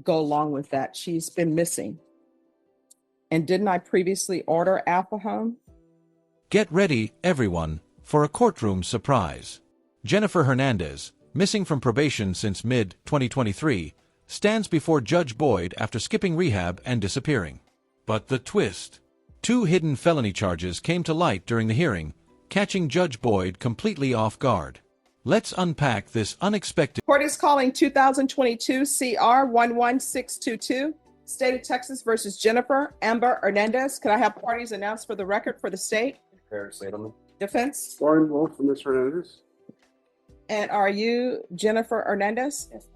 go along with that. She's been missing. And didn't I previously order Alpha home? Get ready, everyone, for a courtroom surprise. Jennifer Hernandez, missing from probation since mid-2023, stands before Judge Boyd after skipping rehab and disappearing. But the twist. 2 hidden felony charges came to light during the hearing, catching Judge Boyd completely off guard. Let's unpack this unexpected. Court is calling 2022 CR 11622, State of Texas versus Jennifer Amber Hernandez. Could I have parties announced for the record for the state? Defense? Warren Wolf from Ms. Hernandez. And are you Jennifer Hernandez? Yes.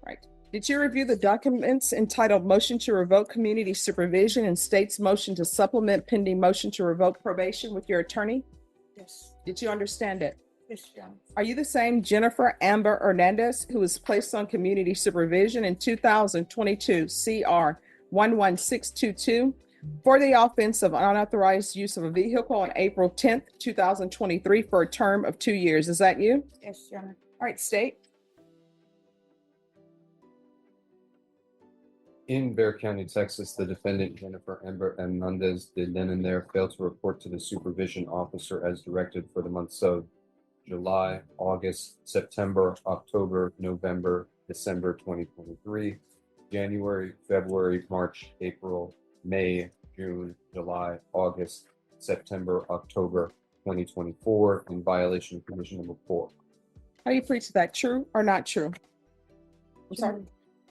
Right. Did you review the documents entitled Motion to Revoke Community Supervision and State's Motion to Supplement Pending Motion to Revoke Probation with your attorney? Yes. Did you understand it? Yes, John. Are you the same Jennifer Amber Hernandez who was placed on community supervision in 2022 CR 11622 for the offense of unauthorized use of a vehicle on April 10th, 2023 for a term of 2 years? Is that you? Yes, John. All right, state. In Bexar County, Texas, the defendant, Jennifer Amber Hernandez, did then and there fail to report to the supervision officer as directed for the months of July, August, September, October, November, December 2023, January, February, March, April, May, June, July, August, September, October 2024 in violation of condition number 4. How do you plead to that? True or not true? I'm sorry.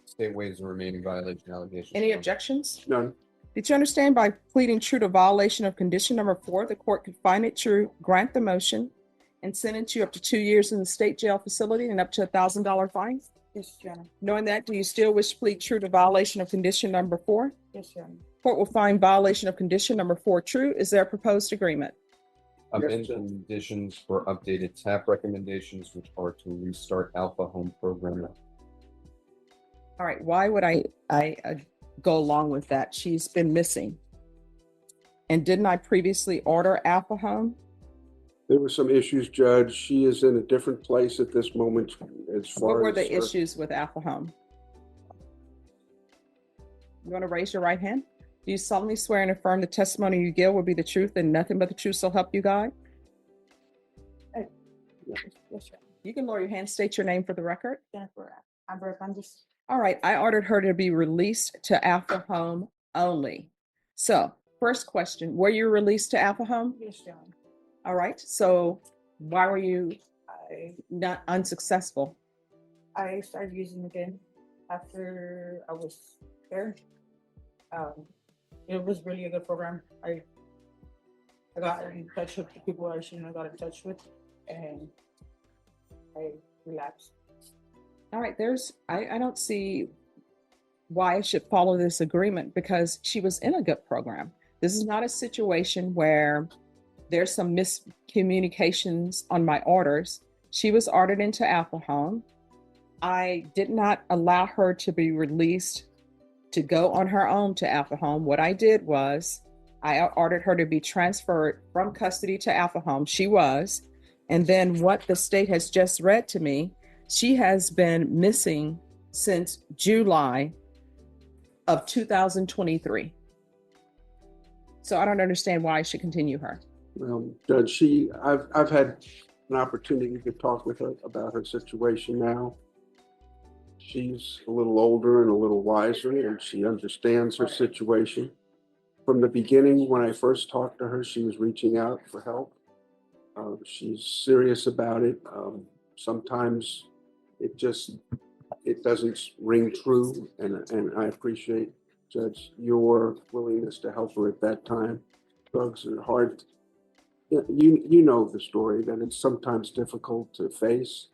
State waives the remaining violation allegations. Any objections? None. Did you understand by pleading true to violation of condition number 4, the court could find it true, grant the motion, and sentence you up to 2 years in the state jail facility and up to $1,000 fine? Yes, John. Knowing that, do you still wish to plead true to violation of condition number 4? Yes, John. Court will find violation of condition number 4 true. Is there a proposed agreement? Amend conditions for updated TAP recommendations, which are to restart Alpha Home program. All right, why would I go along with that? She's been missing. And didn't I previously order Alpha Home? There were some issues, Judge. She is in a different place at this moment as far as... What were the issues with Alpha Home? You want to raise your right hand? Do you solemnly swear and affirm the testimony you give will be the truth and nothing but the truth so help you God? Yes, John. You can lower your hand, state your name for the record. Jennifer Amber Hernandez. All right, I ordered her to be released to Alpha Home only. So, first question, were you released to Alpha Home? Yes, John. All right, so why were you I not unsuccessful? I started using again after I was there. It was really a good program. I got in touch with the people I shouldn't have got in touch with, and I relapsed. All right, I don't see why I should follow this agreement because she was in a good program. This is not a situation where there's some miscommunications on my orders. She was ordered into Alpha Home. I did not allow her to be released to go on her own to Alpha Home. What I did was I ordered her to be transferred from custody to Alpha Home. She was. And then what the state has just read to me, she has been missing since July of 2023. So I don't understand why I should continue her. Well, Judge, I've had an opportunity to talk with her about her situation now. She's a little older and a little wiser, and she understands her situation. From the beginning, when I first talked to her, she was reaching out for help. She's serious about it. Sometimes it doesn't ring true, and I appreciate, Judge, your willingness to help her at that time. Drugs are hard. You know the story, that it's sometimes difficult to face,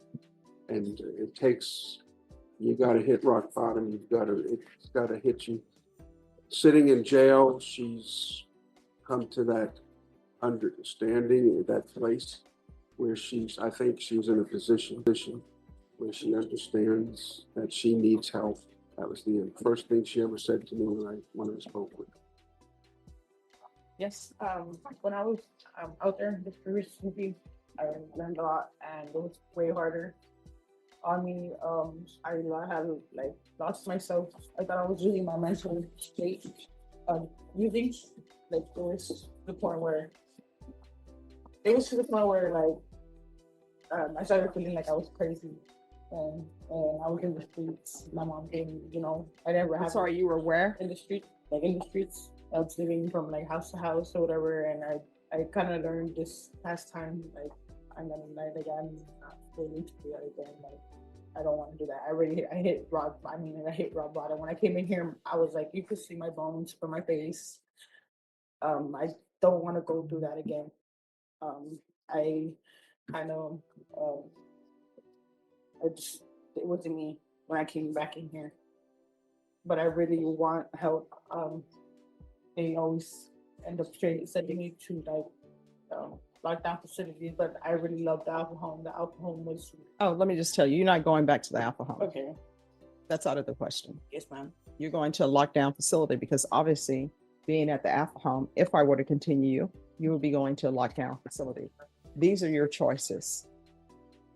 and it takes, you got to hit rock bottom. It's got to hit you. Sitting in jail, she's come to that understanding, that place where I think she's in a position where she understands that she needs help. That was the first thing she ever said to me when I spoke with her. Yes. When I was out there in this previous movie, I learned a lot, and it was way harder. on me. I had like lost myself. I thought I was using my mental state. Using like it was to the point where I started feeling like I was crazy, and I was in the streets. My mom came, I never I'm had sorry, you were where? in the street, like in the streets. I was living from like house to house or whatever, and I kind of learned this past time, like I'm gonna like I'm not willing to do that again. Like I don't want to do that. I hit rock bottom. When I came in here, I was like, you could see my bones from my face. I don't want to go through that again. I kind of, it wasn't me when I came back in here, but I really want help. They always end up sending me to lockdown facilities, but I really love the Alpha Home. The Alpha Home was Oh, let me just tell you, you're not going back to the Alpha Home. okay. That's out of the question. Yes, ma'am. You're going to a lockdown facility because obviously being at the Alpha Home, if I were to continue, you would be going to a lockdown facility. These are your choices.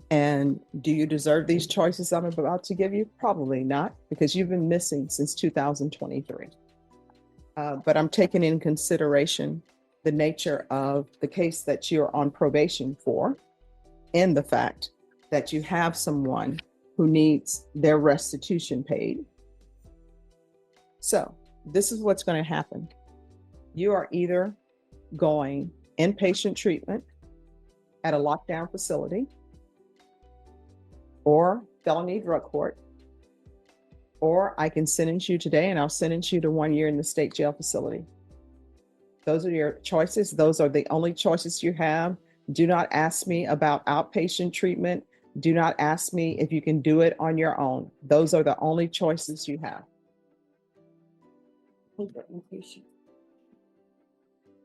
And do you deserve these choices I'm about to give you? Probably not, because you've been missing since 2023. But I'm taking in consideration the nature of the case that you're on probation for and the fact that you have someone who needs their restitution paid. So this is what's going to happen. You are either going inpatient treatment at a lockdown facility or felony drug court, or I can sentence you today and I'll sentence you to 1 year in the state jail facility. Those are your choices. Those are the only choices you have. Do not ask me about outpatient treatment. Do not ask me if you can do it on your own. Those are the only choices you have.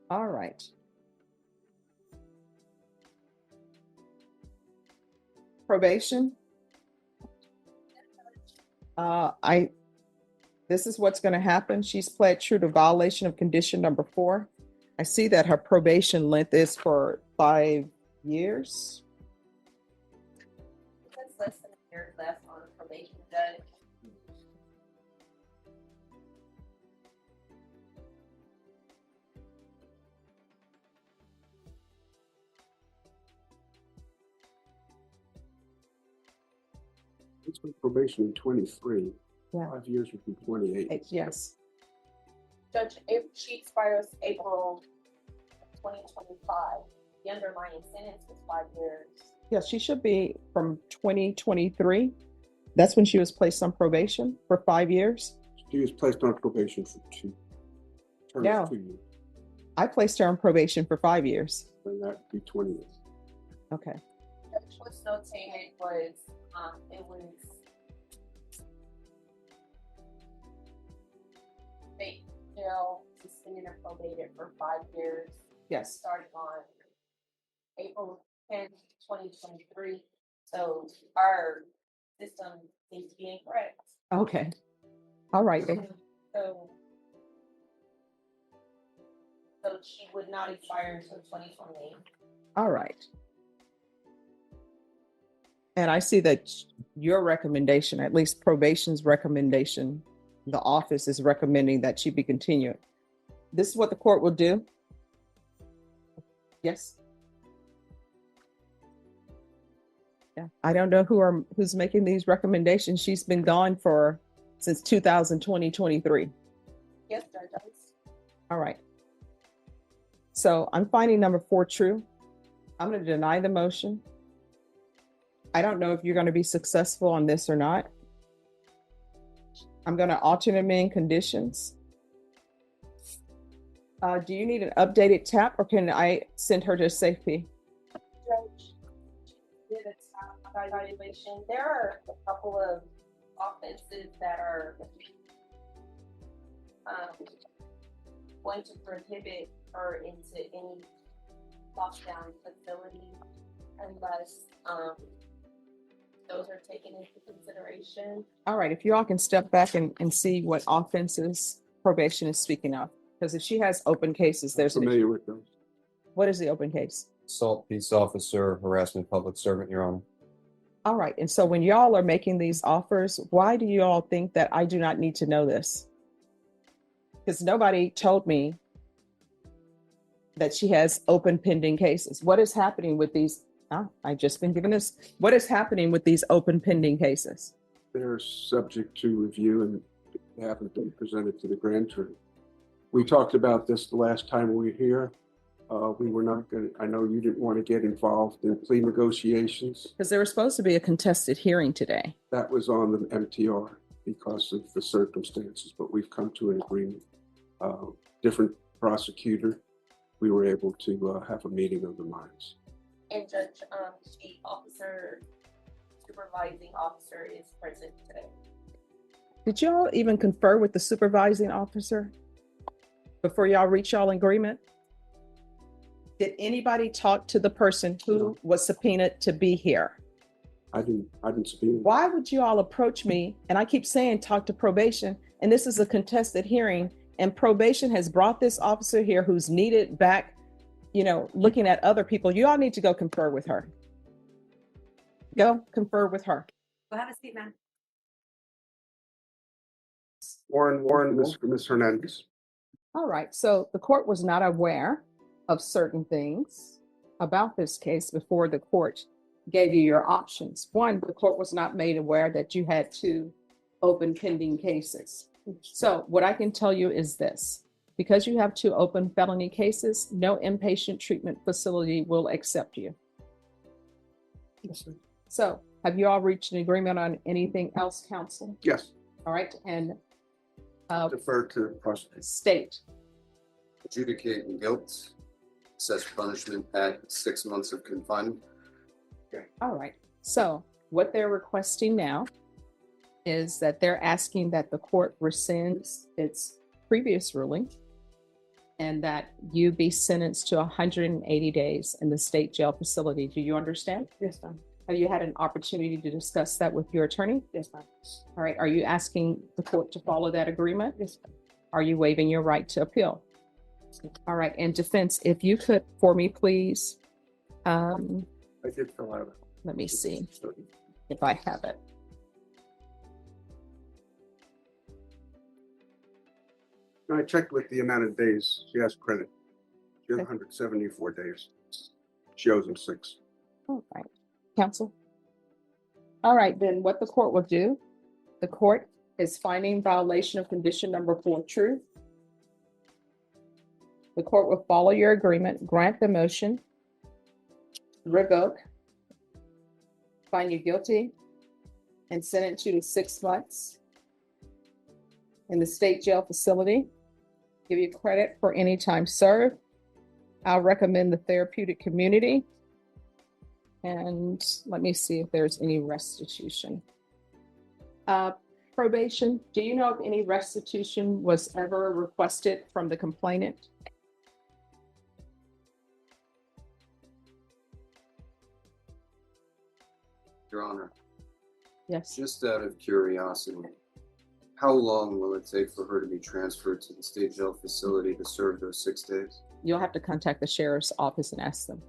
All right. Probation. This is what's going to happen. She's pled true to violation of condition number 4. I see that her probation length is for 5 years. That's less than a year left on probation, Judge. It's been probation in 23. Yeah. 5 years would be 28. Yes. Judge, if she expires April 2025, the underlying sentence was 5 years. Yes, she should be from 2023. That's when she was placed on probation for 5 years. She was placed on probation for 2 terms, Yeah. 2 years. I placed her on probation for 5 years. Then that would be 20 years. Okay. Judge, what's notated was it was state jail suspended and probated for 5 years. Yes. Starting on April 10th, 2023. So our system seems to be incorrect. Okay. All right. So she would not expire until 2028. All right. And I see that your recommendation, at least probation's recommendation, the office is recommending that she be continued. This is what the court will do. Yes. Yeah. I don't know who's making these recommendations. She's been gone since 2023. Yes, Judge. All right. So I'm finding number 4 true. I'm going to deny the motion. I don't know if you're going to be successful on this or not. I'm going to alternate amend conditions. Do you need an updated TAP or can I send her to safety? Judge, did a TAP evaluation. There are a couple of offenses that are going to prohibit her into any lockdown facility unless those are taken into consideration. All right, if you all can step back and see what offenses probation is speaking of. Because if she has open cases, there's Familiar with those. What is the open case? Assault peace officer, harassment public servant, Your Honor. All right. And so when y'all are making these offers, why do you all think that I do not need to know this? Because nobody told me that she has open pending cases. What is happening with these? I just been given this. What is happening with these open pending cases? They're subject to review and they haven't been presented to the grand jury. We talked about this the last time we were here. We were not going to, I know you didn't want to get involved in plea negotiations. Because there was supposed to be a contested hearing today. That was on the MTR because of the circumstances, but we've come to an agreement. Different prosecutor, we were able to have a meeting of the minds. And Judge, the supervising officer is present today. Did y'all even confer with the supervising officer before y'all reach y'all agreement? Did anybody talk to the person who was subpoenaed to be here? I didn't subpoena. Why would you all approach me? And I keep saying, talk to probation. And this is a contested hearing. And probation has brought this officer here who's needed back, looking at other people. You all need to go confer with her. Go confer with her. Go have a seat, ma'am. Warren, Ms. Hernandez. All right. So the court was not aware of certain things about this case before the court gave you your options. One, the court was not made aware that you had 2 open pending cases. So what I can tell you is this: because you have 2 open felony cases, no inpatient treatment facility will accept you. Yes, sir. So have you all reached an agreement on anything else, counsel? Yes. All right. And Defer to the prosecutor. state. Adjudicating guilt, assess punishment at 6 months of confinement. All right. So what they're requesting now is that they're asking that the court rescinds its previous ruling and that you be sentenced to 180 days in the state jail facility. Do you understand? Yes, ma'am. Have you had an opportunity to discuss that with your attorney? Yes, ma'am. All right. Are you asking the court to follow that agreement? Yes, ma'am. Are you waiving your right to appeal? All right. And defense, if you could for me, please. I did fill out. Let me see if I have it. I checked with the amount of days she has credit. She has 174 days. She owes him 6. All right. Counsel. All right, then what the court will do, the court is finding violation of condition number 4 true. The court will follow your agreement, grant the motion, revoke, find you guilty, and sentence you to 6 months in the state jail facility. Give you credit for any time served. I'll recommend the therapeutic community. And let me see if there's any restitution. Probation, do you know if any restitution was ever requested from the complainant? Your Honor, Yes. just out of curiosity, how long will it take for her to be transferred to the state jail facility to serve those 6 days? You'll have to contact the sheriff's office and ask them.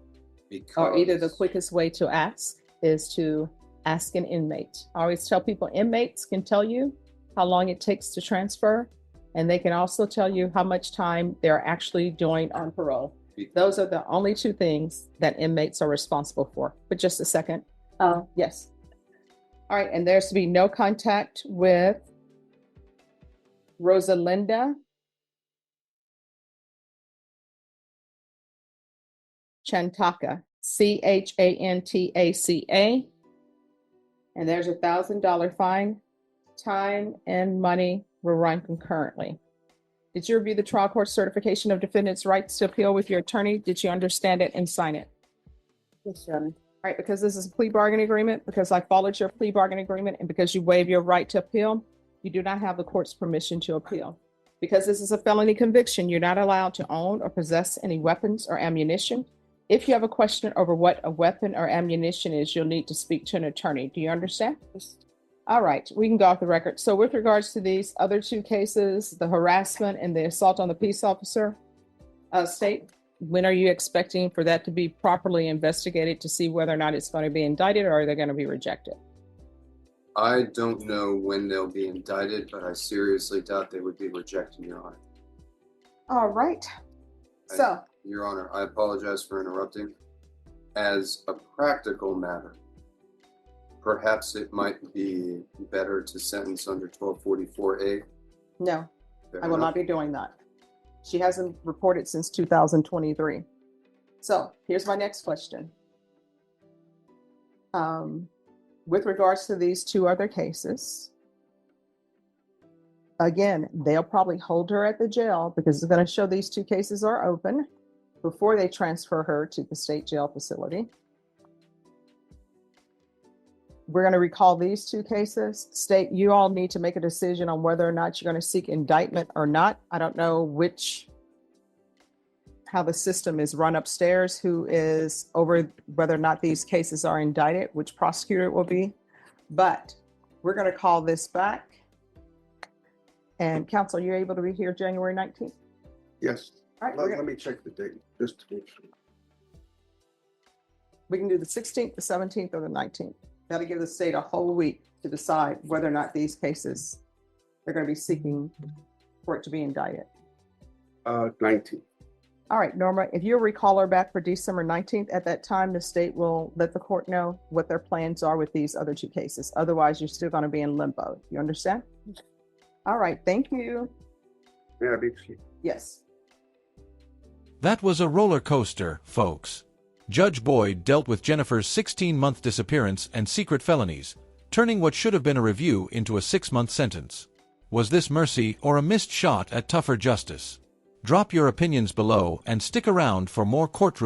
Because Or either the quickest way to ask is to ask an inmate. I always tell people inmates can tell you how long it takes to transfer, and they can also tell you how much time they're actually doing on parole. Those are the only 2 things that inmates are responsible for. But just a second. Yes. All right, and there's to be no contact with Rosalinda Chantaka, Chantaca. And there's $1,000 fine. Time and money will run concurrently. Did you review the trial court certification of defendant's rights to appeal with your attorney? Did you understand it and sign it? Yes, Your Honor. All right, because this is a plea bargaining agreement, because I followed your plea bargaining agreement, and because you waive your right to appeal, you do not have the court's permission to appeal. Because this is a felony conviction, you're not allowed to own or possess any weapons or ammunition. If you have a question over what a weapon or ammunition is, you'll need to speak to an attorney. Do you understand? Yes. All right, we can go off the record. So with regards to these other 2 cases, the harassment and the assault on the peace officer, state, when are you expecting for that to be properly investigated to see whether or not it's going to be indicted, or are they going to be rejected? I don't know when they'll be indicted, but I seriously doubt they would be rejected, Your Honor. All right. So, Your Honor, I apologize for interrupting. As a practical matter, perhaps it might be better to sentence under 1244A. no, Fair I will enough. not be doing that. She hasn't reported since 2023. So here's my next question. With regards to these two other cases, again, they'll probably hold her at the jail because it's going to show these two cases are open before they transfer her to the state jail facility. We're going to recall these two cases. State, you all need to make a decision on whether or not you're going to seek indictment or not. I don't know how the system is run upstairs, who is over whether or not these cases are indicted, which prosecutor it will be. But we're going to call this back. And counsel, you're able to be here January 19th? Yes. All right, Let me check the date just to make sure. we can do the 16th, the 17th, or the 19th. That'll give the state a whole week to decide whether or not these cases they're going to be seeking for it to be indicted. 19. All right, Norma, if you'll recall her back for December 19th, at that time, the state will let the court know what their plans are with these other two cases. Otherwise, you're still going to be in limbo. You understand? All right, thank you. May I be excused? Yes. That was a roller coaster, folks. Judge Boyd dealt with Jennifer's 16-month disappearance and secret felonies, turning what should have been a review into a 6-month sentence. Was this mercy or a missed shot at tougher justice? Drop your opinions below and stick around for more courtroom